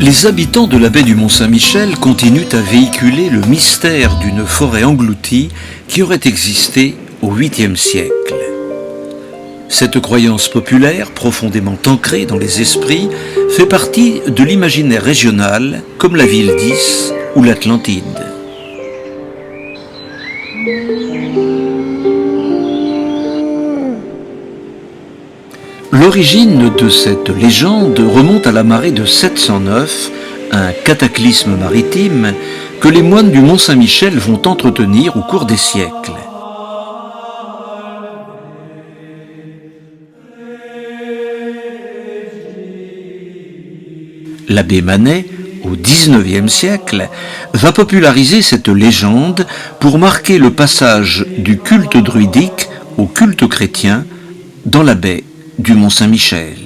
Les habitants de la baie du Mont-Saint-Michel continuent à véhiculer le mystère d'une forêt engloutie qui aurait existé au 8e siècle. Cette croyance populaire, profondément ancrée dans les esprits, fait partie de l'imaginaire régional, comme la ville d'Is ou l'Atlantide. L'origine de cette légende remonte à la marée de 709, un cataclysme maritime que les moines du Mont-Saint-Michel vont entretenir au cours des siècles. L'abbé Manet, au XIXe siècle, va populariser cette légende pour marquer le passage du culte druidique au culte chrétien dans la baie du Mont-Saint-Michel.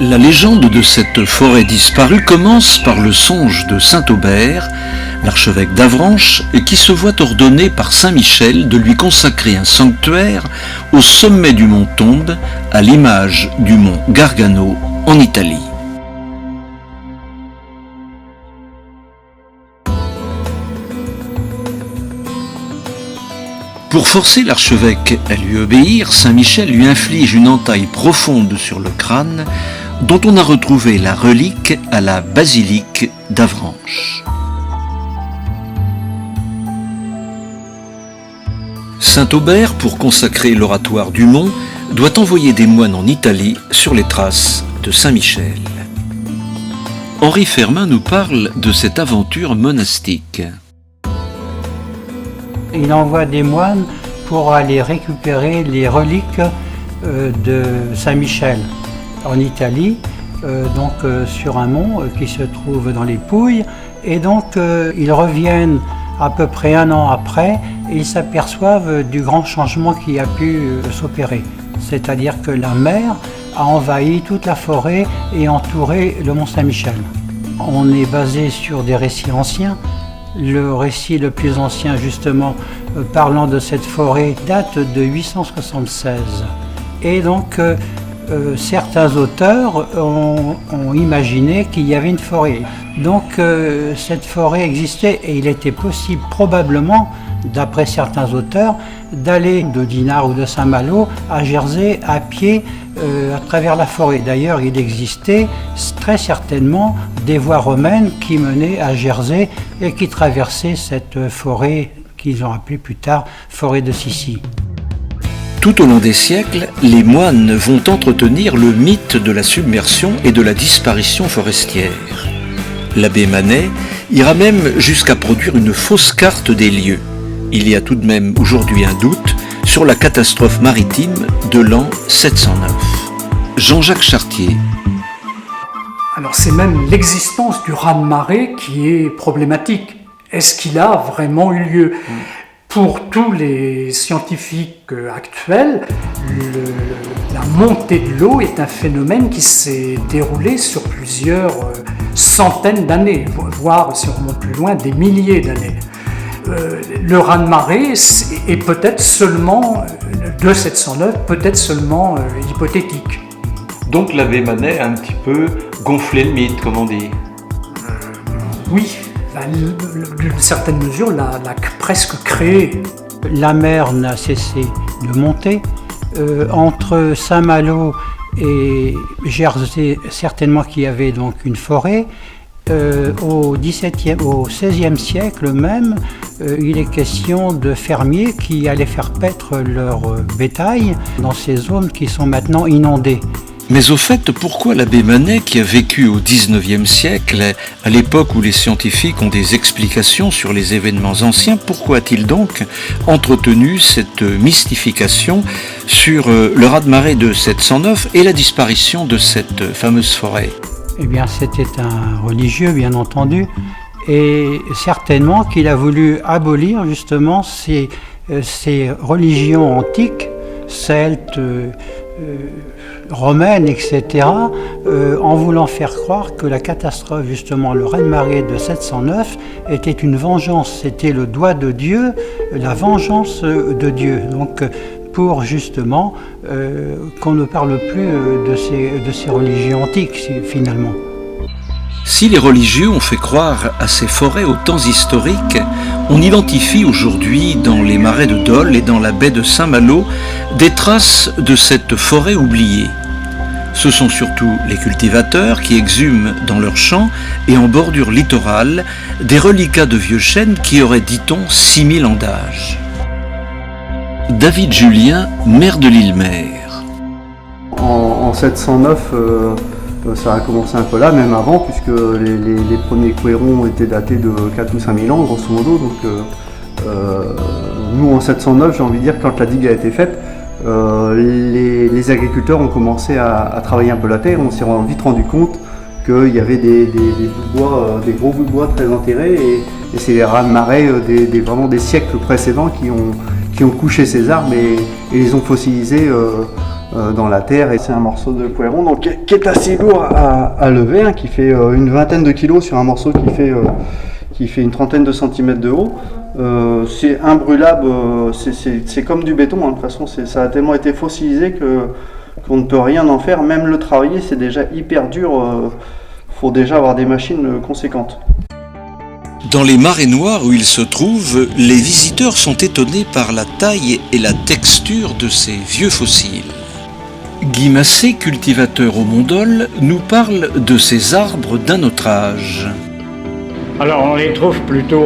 La légende de cette forêt disparue commence par le songe de saint Aubert, l'archevêque d'Avranches, qui se voit ordonner par saint Michel de lui consacrer un sanctuaire au sommet du mont Tombe, à l'image du mont Gargano en Italie. Pour forcer l'archevêque à lui obéir, saint Michel lui inflige une entaille profonde sur le crâne, dont on a retrouvé la relique à la basilique d'Avranches. Saint Aubert, pour consacrer l'oratoire du Mont, doit envoyer des moines en Italie sur les traces de saint Michel. Henri Fermin nous parle de cette aventure monastique. Il envoie des moines pour aller récupérer les reliques de Saint-Michel en Italie, sur un mont qui se trouve dans les Pouilles. Et donc ils reviennent à peu près un an après et ils s'aperçoivent du grand changement qui a pu s'opérer. C'est-à-dire que la mer a envahi toute la forêt et entouré le mont Saint-Michel. On est basé sur des récits anciens. Le récit le plus ancien, justement, parlant de cette forêt, date de 876. Et donc, certains auteurs ont imaginé qu'il y avait une forêt. Donc, cette forêt existait et il était possible, probablement, d'après certains auteurs, d'aller de Dinard ou de Saint-Malo à Jersey à pied à travers la forêt. D'ailleurs, il existait très certainement des voies romaines qui menaient à Jersey et qui traversaient cette forêt qu'ils ont appelée plus tard forêt de Sissi. Tout au long des siècles, les moines vont entretenir le mythe de la submersion et de la disparition forestière. L'abbé Manet ira même jusqu'à produire une fausse carte des lieux. Il y a tout de même aujourd'hui un doute sur la catastrophe maritime de l'an 709. Jean-Jacques Chartier. Alors c'est même l'existence du raz-de-marée qui est problématique. Est-ce qu'il a vraiment eu lieu ? Pour tous les scientifiques actuels, la montée de l'eau est un phénomène qui s'est déroulé sur plusieurs centaines d'années, voire, si on remonte plus loin, des milliers d'années. Le raz-de-marée est peut-être seulement, de 709, peut-être seulement hypothétique. Donc l'abbé Manet a un petit peu gonflé le mythe, comme on dit. Oui, d'une certaine mesure, l'a presque créé. La mer n'a cessé de monter. Entre Saint-Malo et Jersey, certainement qu'il y avait donc une forêt. Au XVIe siècle même, il est question de fermiers qui allaient faire paître leur bétail dans ces zones qui sont maintenant inondées. Mais au fait, pourquoi l'abbé Manet, qui a vécu au XIXe siècle, à l'époque où les scientifiques ont des explications sur les événements anciens, pourquoi a-t-il donc entretenu cette mystification sur le raz-de-marée de 709 et la disparition de cette fameuse forêt ? Eh bien, c'était un religieux, bien entendu, et certainement qu'il a voulu abolir justement ces religions antiques, celtes, romaine, etc., en voulant faire croire que la catastrophe, justement, le raz-de-marée de 709, était une vengeance, c'était le doigt de Dieu, la vengeance de Dieu. Donc, pour justement qu'on ne parle plus de ces religions antiques, finalement. Si les religieux ont fait croire à ces forêts aux temps historiques, on identifie aujourd'hui dans les marais de Dole et dans la baie de Saint-Malo des traces de cette forêt oubliée. Ce sont surtout les cultivateurs qui exhument dans leurs champs et en bordure littorale des reliquats de vieux chênes qui auraient, dit-on, 6000 ans d'âge. David Julien, maire de l'Île-Mer. En 709, ça a commencé un peu là, même avant, puisque les premiers couérons étaient datés de 4 ou 5 000 ans, grosso modo. Donc, nous, en 709, j'ai envie de dire, quand la digue a été faite, les agriculteurs ont commencé à travailler un peu la terre. On s'est vite rendu compte qu'il y avait des gros bouts de bois très enterrés, et c'est les raz-de-marée vraiment des siècles précédents qui ont couché ces arbres et les ont fossilisés dans la terre. Et c'est un morceau de couéron donc, qui est assez lourd à lever, hein, qui fait une vingtaine de kilos sur un morceau qui fait une trentaine de centimètres de haut. C'est imbrûlable, c'est comme du béton, hein, de toute façon ça a tellement été fossilisé qu'on ne peut rien en faire. Même le travailler, c'est déjà hyper dur, faut déjà avoir des machines conséquentes. Dans les marais noirs où ils se trouvent, les visiteurs sont étonnés par la taille et la texture de ces vieux fossiles. Guy Massé, cultivateur au Mont-Dol, nous parle de ces arbres d'un autre âge. Alors on les trouve plutôt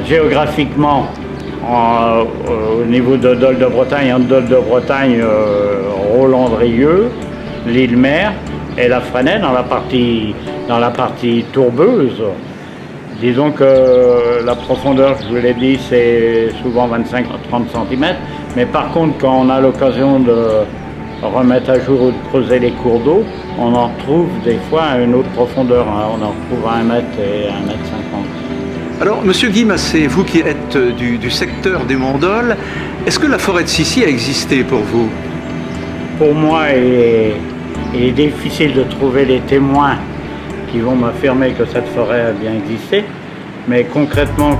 géographiquement au niveau de Dol de Bretagne, entre Dol de Bretagne, Roland-Drieux, l'Île-Mer et la Fresnaye dans la partie tourbeuse. Disons que la profondeur, je vous l'ai dit, c'est souvent 25-30 cm. Mais par contre, quand on a l'occasion de remettre à jour ou de creuser les cours d'eau, on en retrouve des fois à une autre profondeur. On en retrouve à 1 mètre et 1,50 m. Alors, monsieur Guy Massé, vous qui êtes du secteur des Monts-Dol, est-ce que la forêt de Sissy a existé pour vous? Pour moi, il est difficile de trouver les témoins qui vont m'affirmer que cette forêt a bien existé, mais concrètement,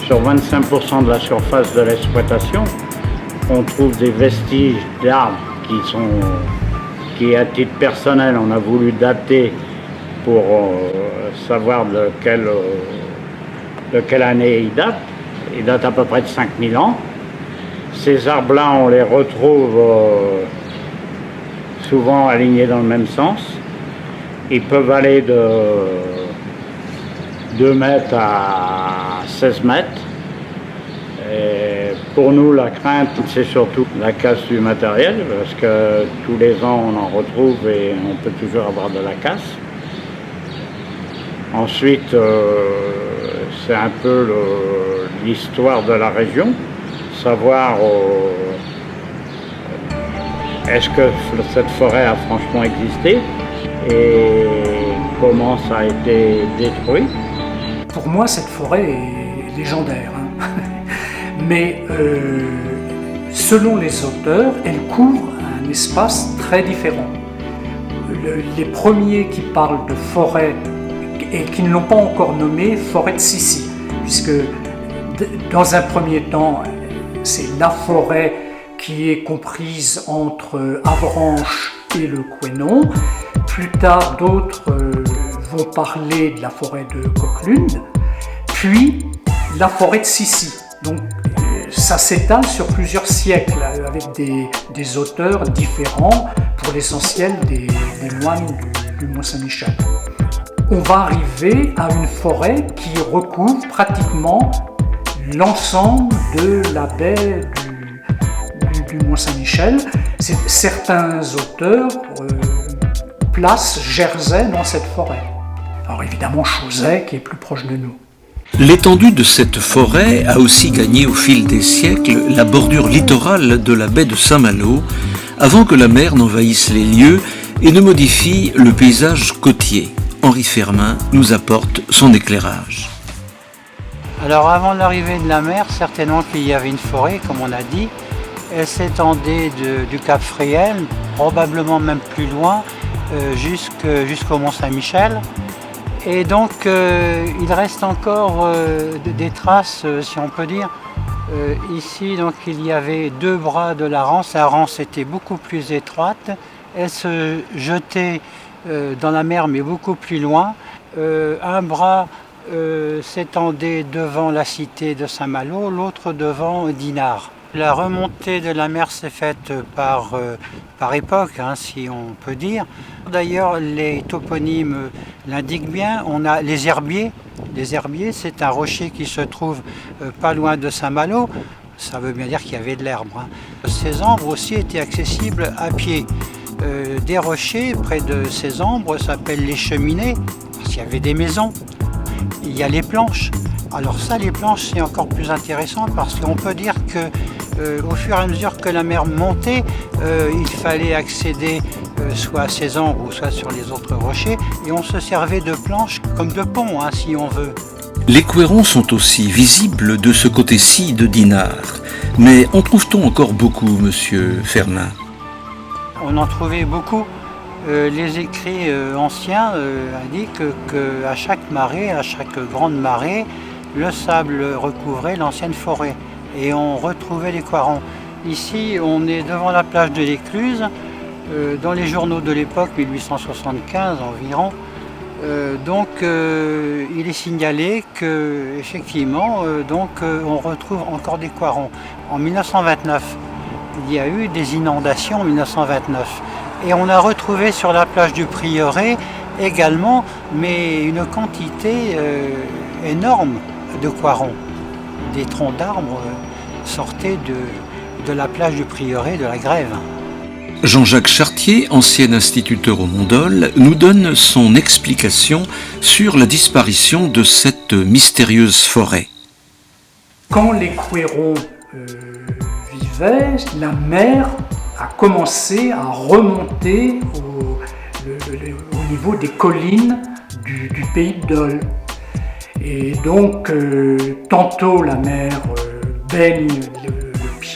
sur 25% de la surface de l'exploitation, on trouve des vestiges d'arbres qui, à titre personnel, on a voulu dater pour savoir de quelle année ils datent. Ils datent à peu près de 5000 ans. Ces arbres-là, on les retrouve souvent alignés dans le même sens. Ils peuvent aller de 2 mètres à 16 mètres. Et pour nous, la crainte, c'est surtout la casse du matériel, parce que tous les ans, on en retrouve et on peut toujours avoir de la casse. Ensuite, c'est un peu l'histoire de la région, savoir est-ce que cette forêt a franchement existé et comment ça a été détruit. Pour moi, cette forêt est légendaire. Hein. Mais selon les auteurs, elle couvre un espace très différent. Les premiers qui parlent de forêt et qui ne l'ont pas encore nommée forêt de Sissy, puisque dans un premier temps, c'est la forêt qui est comprise entre Avranches et le Couesnon. Plus tard, d'autres vont parler de la forêt de Coquelune, puis la forêt de Sissy. Donc, ça s'étale sur plusieurs siècles avec des auteurs différents, pour l'essentiel des moines du Mont-Saint-Michel. On va arriver à une forêt qui recouvre pratiquement l'ensemble de la baie du Mont-Saint-Michel. Certains auteurs placent Jersey dans cette forêt. Alors évidemment Chauzet qui est plus proche de nous. L'étendue de cette forêt a aussi gagné au fil des siècles la bordure littorale de la baie de Saint-Malo, avant que la mer n'envahisse les lieux et ne modifie le paysage côtier. Henri Fermin nous apporte son éclairage. Alors avant l'arrivée de la mer, certainement qu'il y avait une forêt, comme on a dit, Elle s'étendait du Cap Fréhel, probablement même plus loin, jusqu'au Mont-Saint-Michel. Et donc il reste encore des traces, si on peut dire. Ici, donc, il y avait deux bras de la Rance. La Rance était beaucoup plus étroite. Elle se jetait dans la mer, mais beaucoup plus loin. Un bras s'étendait devant la cité de Saint-Malo, l'autre devant Dinard. La remontée de la mer s'est faite par époque, si on peut dire. D'ailleurs, les toponymes l'indiquent bien. On a les Herbiers. Les Herbiers, c'est un rocher qui se trouve pas loin de Saint-Malo. Ça veut bien dire qu'il y avait de l'herbe. Ces ambres aussi étaient accessibles à pied. Des rochers près de ces ambres s'appellent les cheminées, parce qu'il y avait des maisons. Il y a les planches. Alors ça, les planches, c'est encore plus intéressant parce qu'on peut dire que au fur et à mesure que la mer montait, il fallait accéder soit à ces ambres ou soit sur les autres rochers, et on se servait de planches comme de ponts, si on veut. Les couérons sont aussi visibles de ce côté-ci de Dinard. Mais en trouve-t-on encore beaucoup, monsieur Fernin? On en trouvait beaucoup. Les écrits anciens indiquent qu'à chaque marée, à chaque grande marée, le sable recouvrait l'ancienne forêt et on retrouvait les couérons. Ici, on est devant la plage de l'Écluse. Dans les journaux de l'époque, 1875 environ, il est signalé qu'effectivement, on retrouve encore des couérons. En 1929, il y a eu des inondations en 1929. Et on a retrouvé sur la plage du Prieuré également, mais une quantité énorme de couérons. Des troncs d'arbres sortaient de la plage du Prieuré, de la Grève. Jean-Jacques Chartier, ancien instituteur au Mont-Dol, nous donne son explication sur la disparition de cette mystérieuse forêt. Quand les couérons vivaient, la mer a commencé à remonter au niveau des collines du pays de Dol. Et donc, tantôt la mer baigne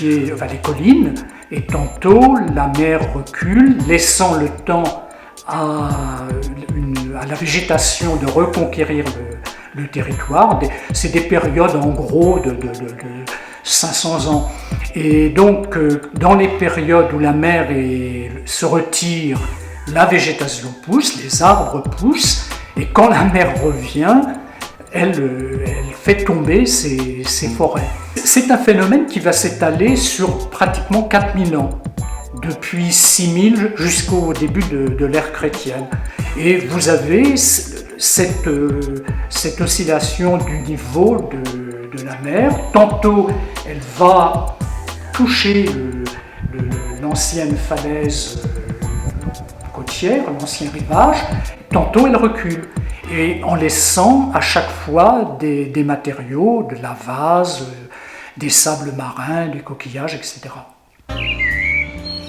les collines, et tantôt la mer recule, laissant le temps à la végétation de reconquérir le territoire. C'est des périodes en gros de 500 ans. Et donc, dans les périodes où la mer se retire, la végétation pousse, les arbres poussent, et quand la mer revient, elle fait tomber ces forêts. C'est un phénomène qui va s'étaler sur pratiquement 4000 ans, depuis 6000 jusqu'au début de l'ère chrétienne. Et vous avez cette oscillation du niveau de la mer. Tantôt, elle va toucher l'ancienne falaise côtière, l'ancien rivage, tantôt elle recule. Et en laissant à chaque fois des matériaux, de la vase, des sables marins, des coquillages, etc.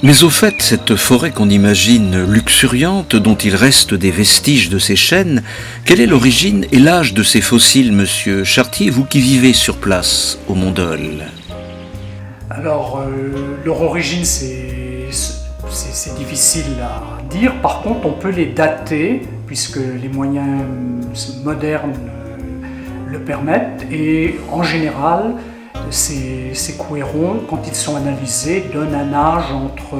Mais au fait, cette forêt qu'on imagine luxuriante, dont il reste des vestiges de ces chênes, quelle est l'origine et l'âge de ces fossiles, monsieur Chartier, vous qui vivez sur place, au Mont-Dol? Alors, leur origine, c'est difficile à dire. Par contre, on peut les dater, puisque les moyens modernes le permettent. Et en général, ces couérons, quand ils sont analysés, donnent un âge entre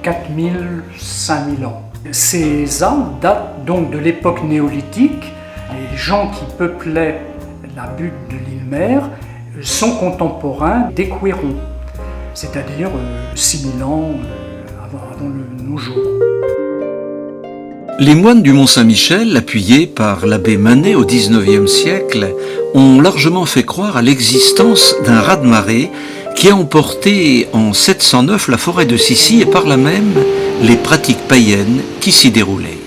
4000 et 5000 ans. Ces arbres datent donc de l'époque néolithique. Les gens qui peuplaient la butte de l'île-Mer sont contemporains des couérons, c'est-à-dire 6000 ans avant nos jours. Les moines du Mont-Saint-Michel, appuyés par l'abbé Manet au XIXe siècle, ont largement fait croire à l'existence d'un raz-de-marée qui a emporté en 709 la forêt de Sissi et par là même les pratiques païennes qui s'y déroulaient.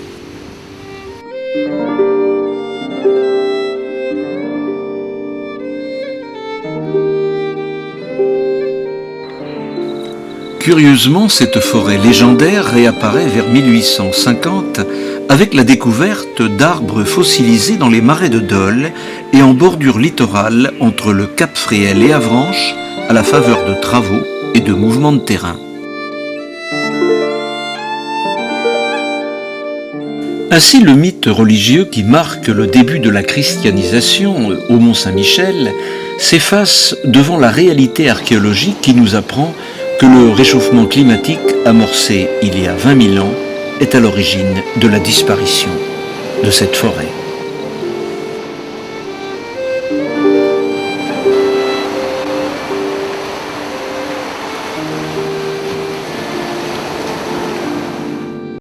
Curieusement, cette forêt légendaire réapparaît vers 1850 avec la découverte d'arbres fossilisés dans les marais de Dol et en bordure littorale entre le Cap Fréhel et Avranches à la faveur de travaux et de mouvements de terrain. Ainsi, le mythe religieux qui marque le début de la christianisation au Mont-Saint-Michel s'efface devant la réalité archéologique qui nous apprend que le réchauffement climatique amorcé il y a 20 000 ans est à l'origine de la disparition de cette forêt.